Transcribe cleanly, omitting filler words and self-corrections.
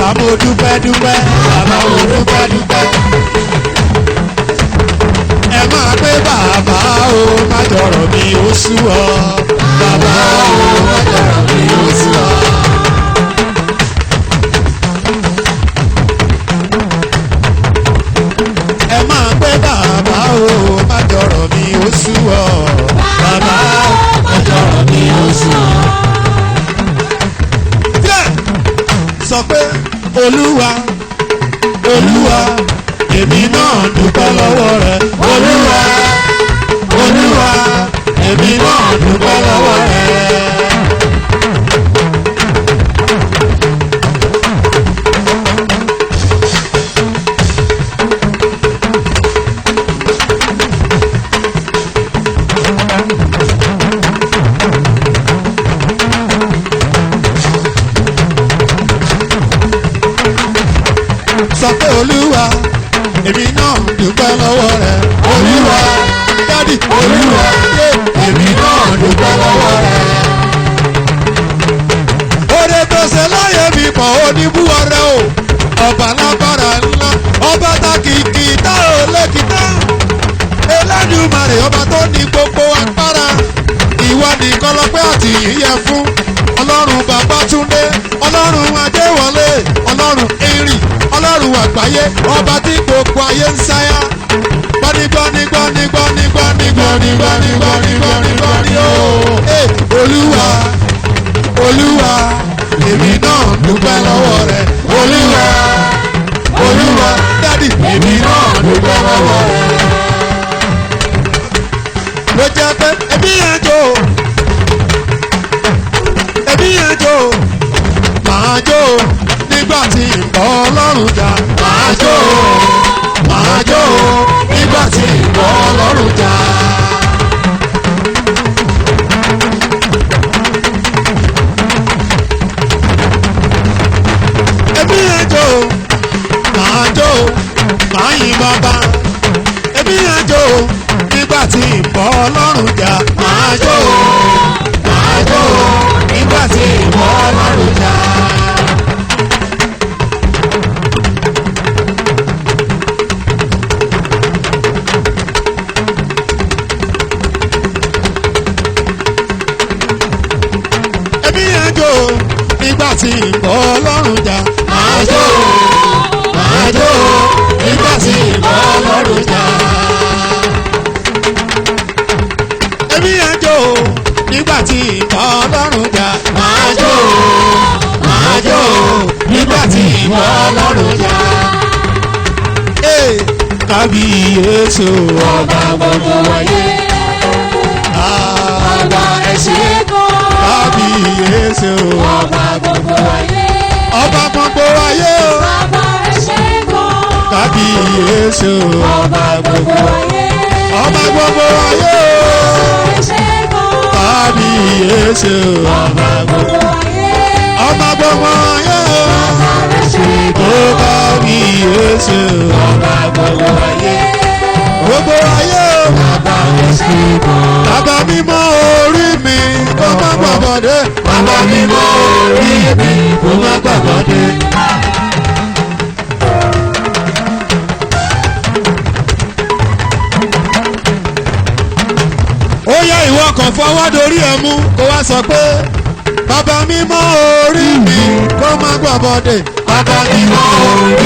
bàbá mo dúpẹ́ dúpẹ́ bàbá mo dúpẹ́ dúpẹ́. ẹ máa pé bàbá o má jọ̀rọ̀ mi ó sú ọ. bàbá o má jọ̀rọ̀ mi ó sú ọ. ẹ máa pé bàbá o má jọ̀rọ̀ mi ó sú ọ. bàbá o má jọ̀rọ̀ mi ó sú ọ. sọ pé olúwa olúwa èmi náà dúpẹ́ lọ́wọ́ rẹ. olúwa olúwa èmi náà dúpẹ́ lọ́wọ́ rẹ. sọ pé olúwa èmi náà dúpẹ́ lọ́wọ́ rẹ. olúwa dádì olúwa èmi náà dúpẹ́ lọ́wọ́ rẹ. oore tó ṣe láyé mi pọ̀ oníbúwọ́ rẹ o. ọba lágbára ńlá ọba tá kìkì tá ò lẹ́kìtá. Elédùmarè ọba tó ní gbogbo agbára. ìwọ nìkan lọ́pẹ́ àti ìyẹ fún. ọlọ́run Babátúndé ọlọ́run Adéwọlé ọlọ́run Erin ọlọ́run àgbáyé ọba tí gbogbo ayé ń sáyà. gbanigbanigbanigbanigbanigbanigbanigbanigbani ooo. olúwa olúwa èmi náà dúpẹ́ lọ́wọ́ rẹ. olúwa olúwa dádì èmi náà dúpẹ́ lọ́wọ́ rẹ. ló jẹ́ pé ẹbí yẹn jó ẹbí yẹn jó màá jó nígbà tí ń bọ́ ọlọ́run jà. màá jó nígbà tí ń bọ́ ọlọ́run jà. ẹbí yẹn jó màá jó màá yin bàbá. ẹbí yẹn jó nígbà tí ń bọ́ ọlọ́run jà. màá jó nígbà tí ń bọ́ ọlọ́run jà. nígbà tí ń bọ́ ọlọ́run jà. màá jó nígbà tí ń bọ́ ọlọ́run jà. èmi yẹn jó nígbà tí ń bọ́ ọlọ́run jà. màá jó nígbà tí ń bọ́ ọlọ́run jà. kábíyèsí ọba gbogbo ayé. ọba ẹ̀ṣẹ̀ kan. kábíyèsí ọba gbogbo ayé. ọba gbogbo ayé o. bàbá ẹ̀ṣẹ̀ kan. kábíyèsí ọba gbogbo ayé. ọba gbogbo ayé o. ẹ̀ṣẹ̀ kan. kábíyèsí ọba gbogbo ayé. ọba gbogbo ayé o. bàbá ẹ̀ṣẹ̀ kan. kábíyèsí ọba gbogbo ayé. gbogbo ayé o. bàbá ẹ̀ṣẹ̀ kan. bàbá mímọ́ orí mi kó má gbàgbọ́dé. bàbá mímọ́ orí mi kó má gbàgbọ́dé. ó yá ìwọ kan fọwọ́ dorí ẹ mú kó wá sọ pé bàbá mímọ́ orí mi kó má gbàgbọ́dé. bàbá mímọ́ orí